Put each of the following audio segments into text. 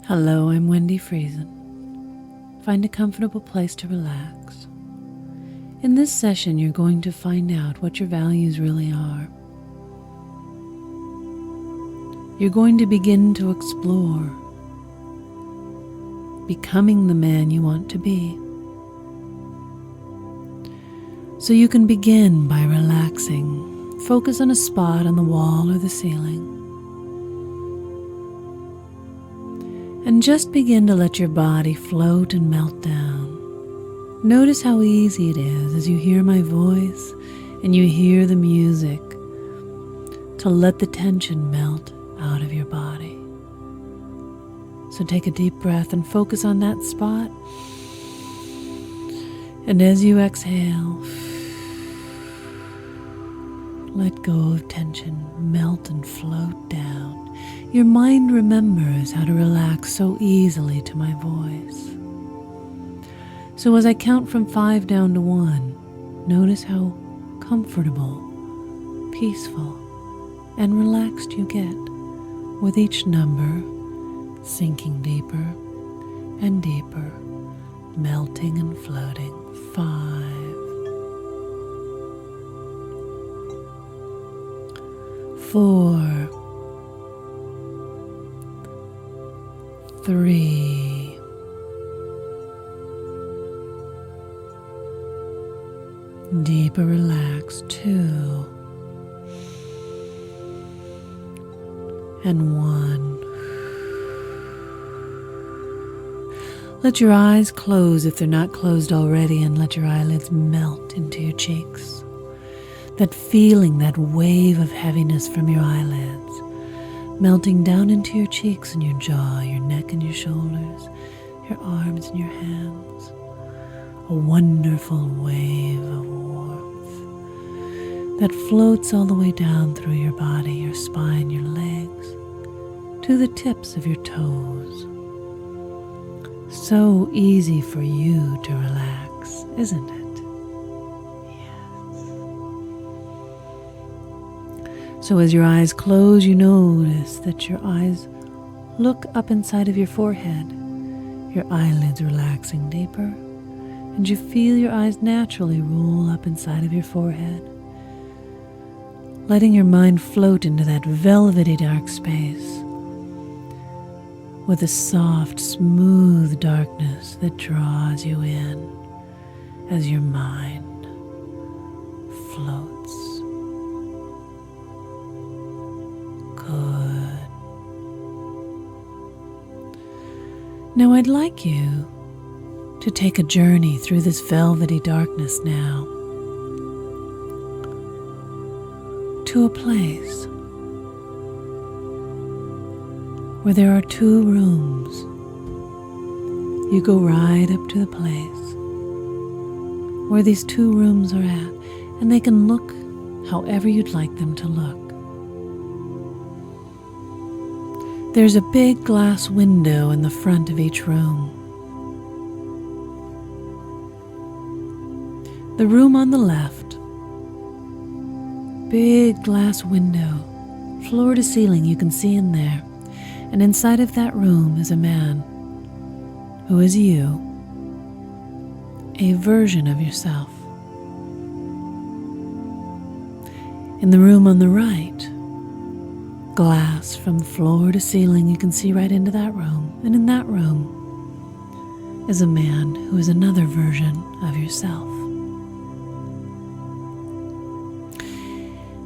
Hello, I'm Wendy Friesen. Find a comfortable place to relax. In this session, you're going to find out what your values really are. You're going to begin to explore becoming the man you want to be. So you can begin by relaxing. Focus on a spot on the wall or the ceiling. And just begin to let your body float and melt down. Notice how easy it is as you hear my voice and you hear the music to let the tension melt out of your body. So take a deep breath and focus on that spot. And as you exhale, let go of tension, melt and float down. Your mind remembers how to relax so easily to my voice. So as I count from 5 down to 1, notice how comfortable, peaceful, and relaxed you get with each number sinking deeper and deeper, melting and floating. 5, 4, 3, 2, deeper relax. 2, and 1. Let your eyes close if they're not closed already, and let your eyelids melt into your cheeks. That feeling, that wave of heaviness from your eyelids, melting down into your cheeks and your jaw, your neck and your shoulders, your arms and your hands. A wonderful wave of warmth that floats all the way down through your body, your spine, your legs, to the tips of your toes. So easy for you to relax, isn't it? So as your eyes close, you notice that your eyes look up inside of your forehead, your eyelids relaxing deeper, and you feel your eyes naturally roll up inside of your forehead, letting your mind float into that velvety dark space with a soft, smooth darkness that draws you in as your mind floats. Good. Now I'd like you to take a journey through this velvety darkness now to a place where there are 2 rooms. You go right up to the place where these 2 rooms are at, and they can look however you'd like them to look. There's a big glass window in the front of each room. The room on the left, big glass window, floor to ceiling, you can see in there. And inside of that room is a man who is you, a version of yourself. In the room on the right, glass from floor to ceiling, you can see right into that room. And in that room is a man who is another version of yourself.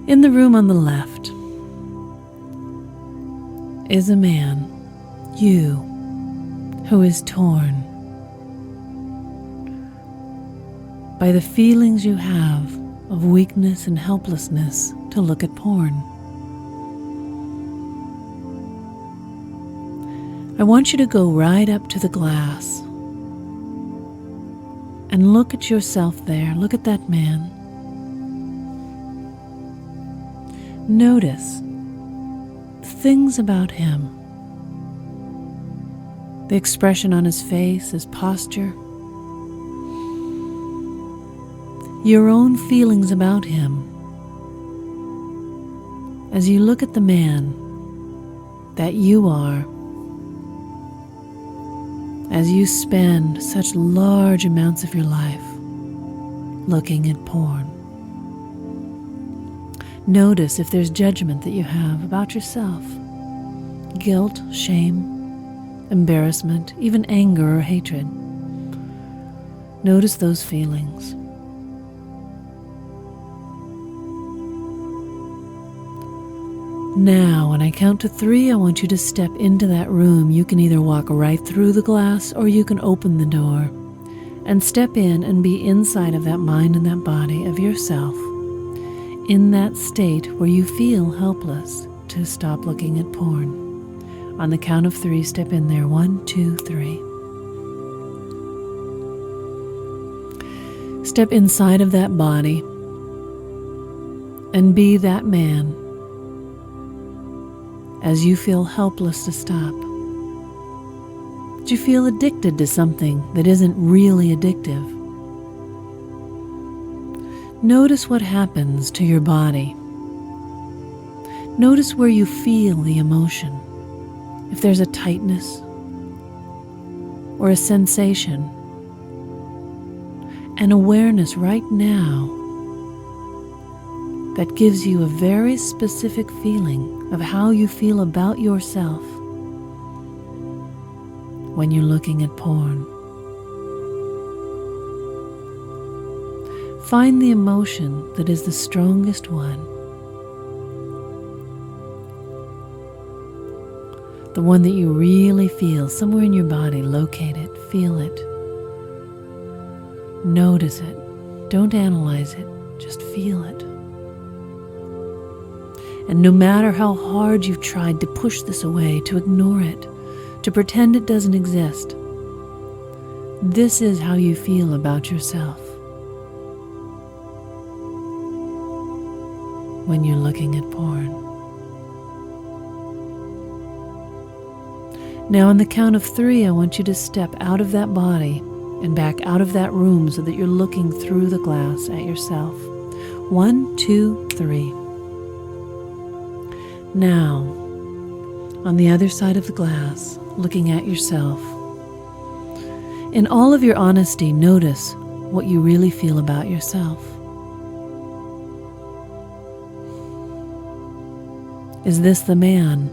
In the room on the left is a man, you, who is torn by the feelings you have of weakness and helplessness to look at porn. I want you to go right up to the glass and look at yourself there. Look at that man. Notice things about him, the expression on his face, his posture, your own feelings about him as you look at the man that you are as you spend such large amounts of your life looking at porn. Notice if there's judgment that you have about yourself. Guilt, shame, embarrassment, even anger or hatred. Notice those feelings. Now, when I count to 3, I want you to step into that room. You can either walk right through the glass or you can open the door and step in and be inside of that mind and that body of yourself, in that state where you feel helpless to stop looking at porn. On the count of 3, step in there. 1, 2, 3. Step inside of that body and be that man as you feel helpless to stop. Do you feel addicted to something that isn't really addictive? Notice what happens to your body. Notice where you feel the emotion. If there's a tightness or a sensation, an awareness right now that gives you a very specific feeling of how you feel about yourself when you're looking at porn. Find the emotion that is the strongest one. The one that you really feel, somewhere in your body. Locate it, feel it. Notice it. Don't analyze it, just feel it. And no matter how hard you've tried to push this away, to ignore it, to pretend it doesn't exist, this is how you feel about yourself when you're looking at porn. Now, on the count of 3, I want you to step out of that body and back out of that room so that you're looking through the glass at yourself. 1, 2, 3. Now, on the other side of the glass, looking at yourself, in all of your honesty, notice what you really feel about yourself. Is this the man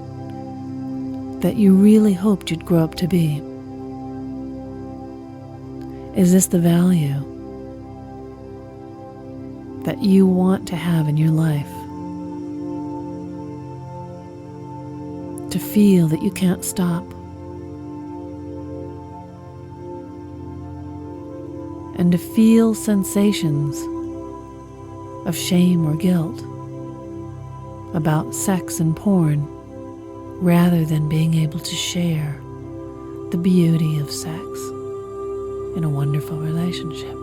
that you really hoped you'd grow up to be? Is this the value that you want to have in your life? To feel that you can't stop. And to feel sensations of shame or guilt about sex and porn, rather than being able to share the beauty of sex in a wonderful relationship.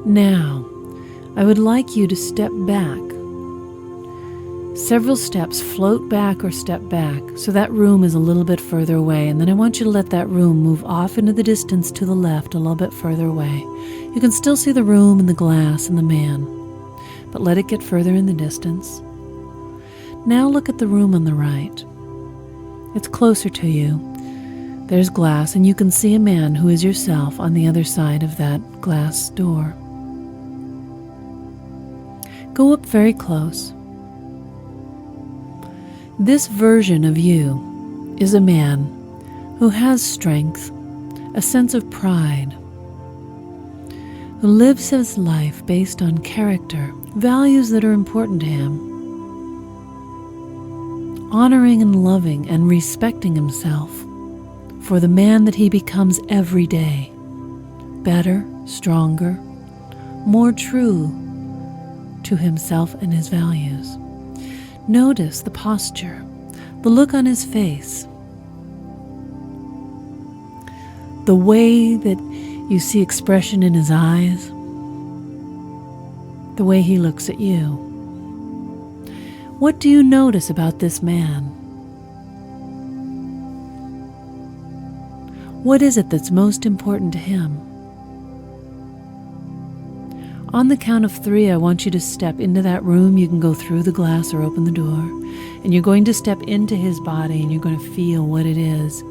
Now, I would like you to step back. Several steps, float back or step back, so that room is a little bit further away, and then I want you to let that room move off into the distance to the left a little bit further away. You can still see the room and the glass and the man, but let it get further in the distance. Now look at the room on the right. It's closer to you. There's glass, and you can see a man who is yourself on the other side of that glass door. Go up very close. This version of you is a man who has strength, a sense of pride, who lives his life based on character, values that are important to him, honoring and loving and respecting himself for the man that he becomes every day, better, stronger, more true to himself and his values. Notice the posture, the look on his face, the way that you see expression in his eyes, the way he looks at you. What do you notice about this man? What is it that's most important to him? On the count of 3, I want you to step into that room. You can go through the glass or open the door. And you're going to step into his body, and you're going to feel what it is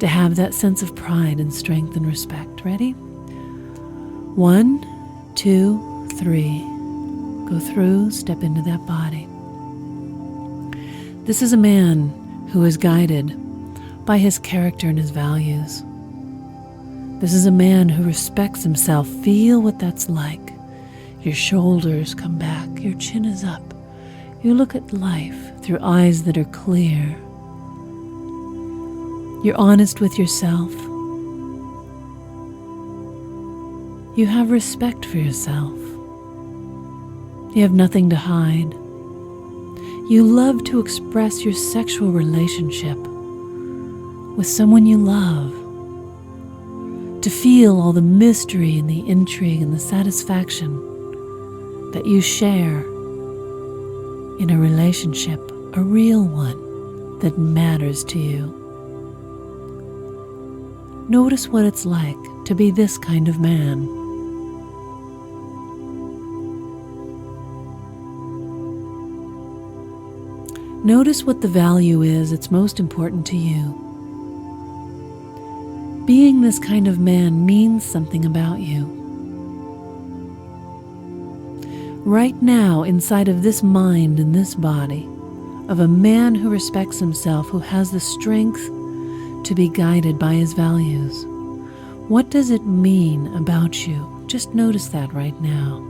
to have that sense of pride and strength and respect. Ready? 1, 2, 3. Go through, step into that body. This is a man who is guided by his character and his values. This is a man who respects himself. Feel what that's like. Your shoulders come back, your chin is up. You look at life through eyes that are clear. You're honest with yourself. You have respect for yourself. You have nothing to hide. You love to express your sexual relationship with someone you love, to feel all the mystery and the intrigue and the satisfaction that you share in a relationship, a real one that matters to you. Notice what it's like to be this kind of man. Notice what the value is that's most important to you. Being this kind of man means something about you. Right now, inside of this mind and this body, of a man who respects himself, who has the strength to be guided by his values, what does it mean about you? Just notice that right now.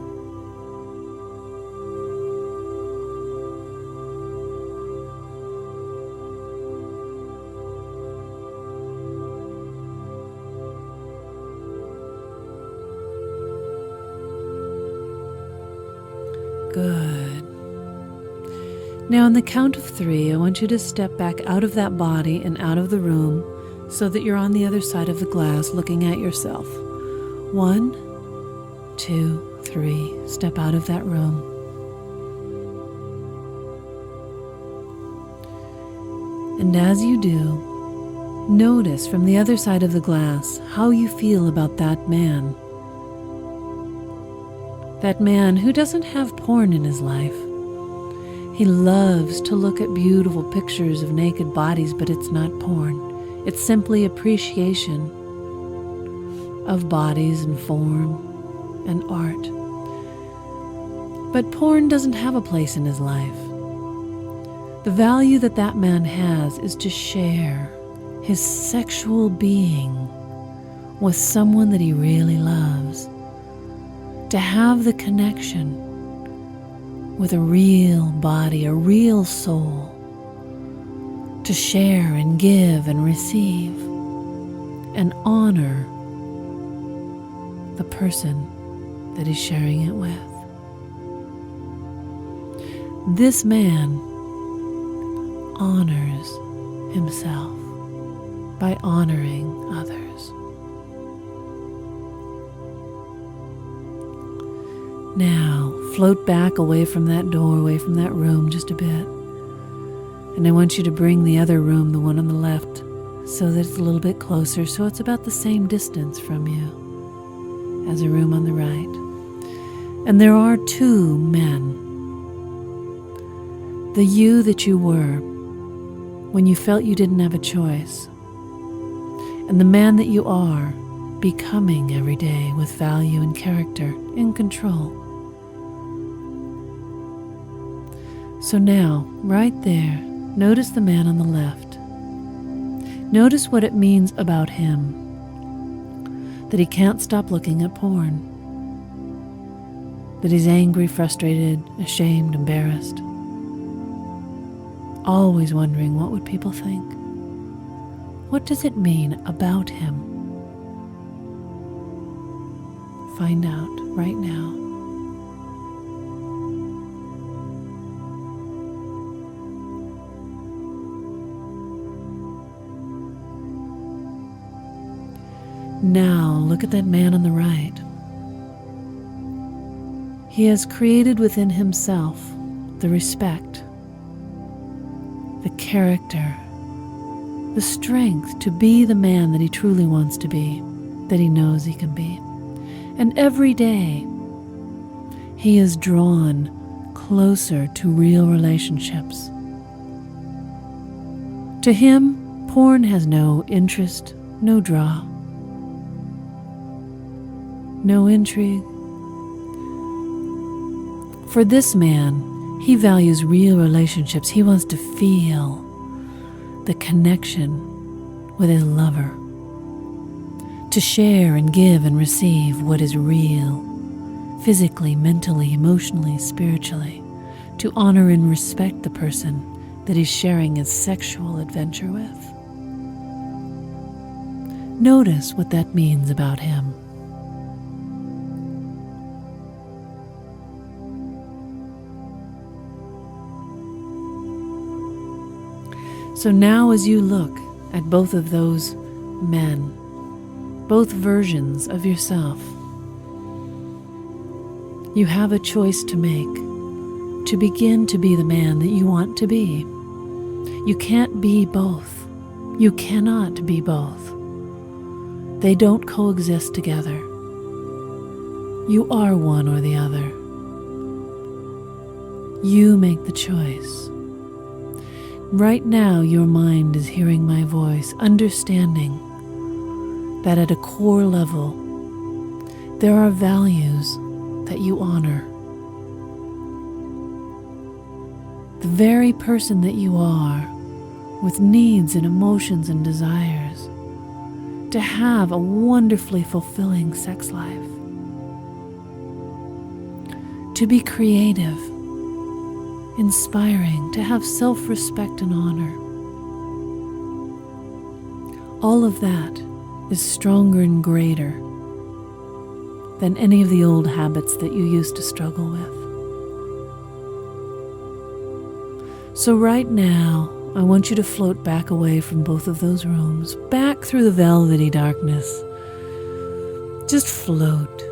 Good. Now on the count of 3, I want you to step back out of that body and out of the room so that you're on the other side of the glass looking at yourself. 1, 2, 3. Step out of that room. And as you do, notice from the other side of the glass how you feel about that man. That man who doesn't have porn in his life. He loves to look at beautiful pictures of naked bodies, but it's not porn. It's simply appreciation of bodies and form and art. But porn doesn't have a place in his life. The value that that man has is to share his sexual being with someone that he really loves. To have the connection with a real body, a real soul, to share and give and receive and honor the person that he's sharing it with. This man honors himself by honoring others. Now, float back away from that door, away from that room just a bit. And I want you to bring the other room, the one on the left, so that it's a little bit closer, so it's about the same distance from you as a room on the right. And there are 2 men. The you that you were when you felt you didn't have a choice, and the man that you are becoming every day with value and character and control. So now, right there, notice the man on the left. Notice what it means about him, that he can't stop looking at porn, that he's angry, frustrated, ashamed, embarrassed, always wondering what would people think. What does it mean about him? Find out right now. Now look at that man on the right. He has created within himself the respect, the character, the strength to be the man that he truly wants to be, that he knows he can be. And every day he is drawn closer to real relationships. To him, porn has no interest, no draw, no intrigue. For this man, he values real relationships. He wants to feel the connection with his lover, to share and give and receive what is real, physically, mentally, emotionally, spiritually, to honor and respect the person that he's sharing his sexual adventure with. Notice what that means about him. So now as you look at both of those men, both versions of yourself, you have a choice to make to begin to be the man that you want to be. You can't be both. You cannot be both. They don't coexist together. You are one or the other. You make the choice. Right now, your mind is hearing my voice, understanding that at a core level, there are values that you honor. The very person that you are, with needs and emotions and desires, to have a wonderfully fulfilling sex life, to be creative, inspiring, to have self-respect and honor. All of that is stronger and greater than any of the old habits that you used to struggle with. So right now, I want you to float back away from both of those rooms, back through the velvety darkness. Just float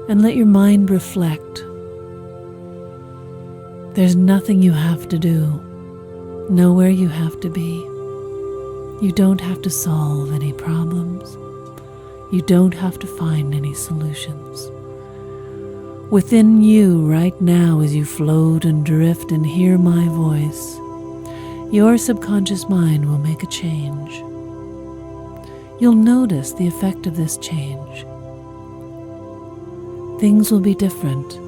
and let your mind reflect. There's nothing you have to do, nowhere you have to be. You don't have to solve any problems. You don't have to find any solutions. Within you right now, as you float and drift and hear my voice, your subconscious mind will make a change. You'll notice the effect of this change. Things will be different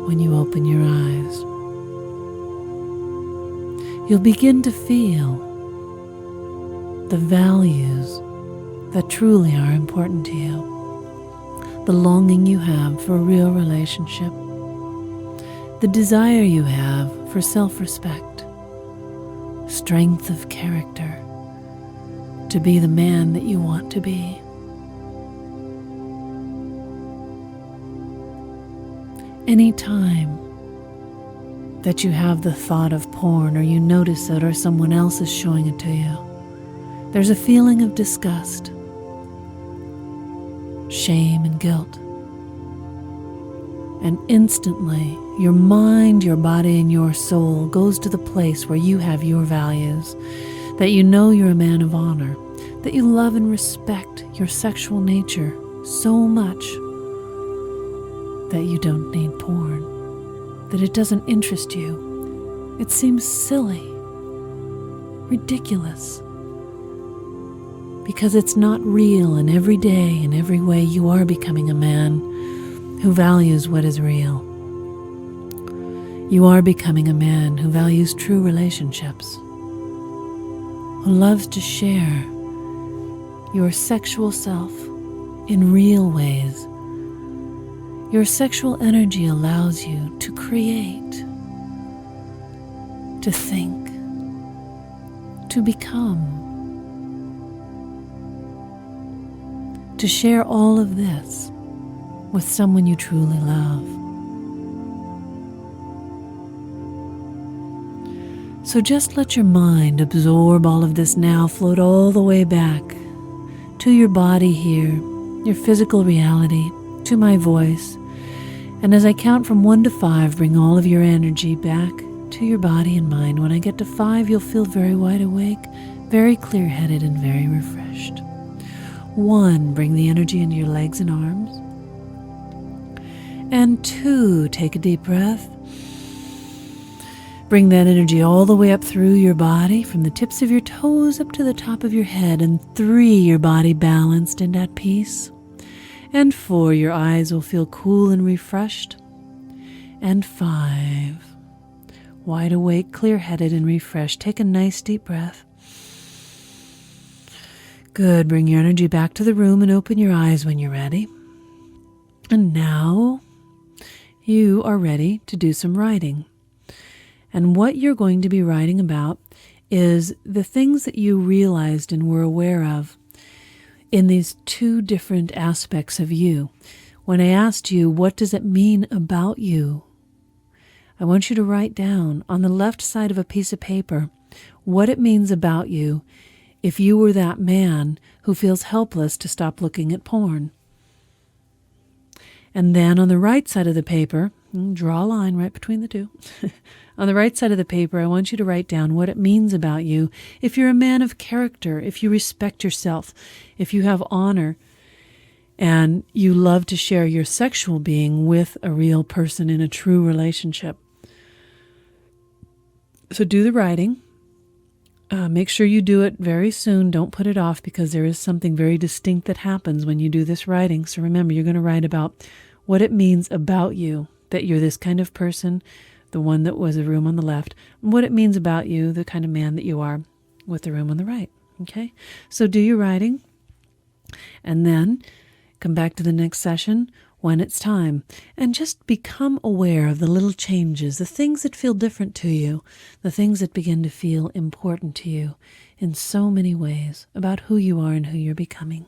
when you open your eyes. You'll begin to feel the values that truly are important to you, the longing you have for a real relationship, the desire you have for self-respect, strength of character, to be the man that you want to be. Any time that you have the thought of porn, or you notice it, or someone else is showing it to you, there's a feeling of disgust, shame, and guilt. And instantly, your mind, your body, and your soul goes to the place where you have your values, that you know you're a man of honor, that you love and respect your sexual nature so much that you don't need porn, that it doesn't interest you. It seems silly, ridiculous, because it's not real, and every day, in every way, you are becoming a man who values what is real. You are becoming a man who values true relationships, who loves to share your sexual self in real ways. Your sexual energy allows you to create, to think, to become, to share all of this with someone you truly love. So just let your mind absorb all of this now, float all the way back to your body here, your physical reality, to my voice. And as I count from 1 to 5, bring all of your energy back to your body and mind. When I get to 5, you'll feel very wide awake, very clear-headed, and very refreshed. 1, bring the energy into your legs and arms. And 2, take a deep breath. Bring that energy all the way up through your body, from the tips of your toes up to the top of your head. And 3, your body balanced and at peace. And 4, your eyes will feel cool and refreshed. And 5, wide awake, clear-headed, and refreshed. Take a nice deep breath. Good. Bring your energy back to the room and open your eyes when you're ready. And now you are ready to do some writing. And what you're going to be writing about is the things that you realized and were aware of in these 2 different aspects of you. When I asked you, what does it mean about you? I want you to write down on the left side of a piece of paper what it means about you if you were that man who feels helpless to stop looking at porn. And then on the right side of the paper, draw a line right between the 2. On the right side of the paper, I want you to write down what it means about you if you're a man of character, if you respect yourself, if you have honor, and you love to share your sexual being with a real person in a true relationship. So do the writing. Make sure you do it very soon. Don't put it off, because there is something very distinct that happens when you do this writing. So remember, you're going to write about what it means about you, that you're this kind of person, the one that was the room on the left, and what it means about you, the kind of man that you are, with the room on the right. Okay? So do your writing, and then come back to the next session when it's time, and just become aware of the little changes, the things that feel different to you, the things that begin to feel important to you in so many ways about who you are and who you're becoming.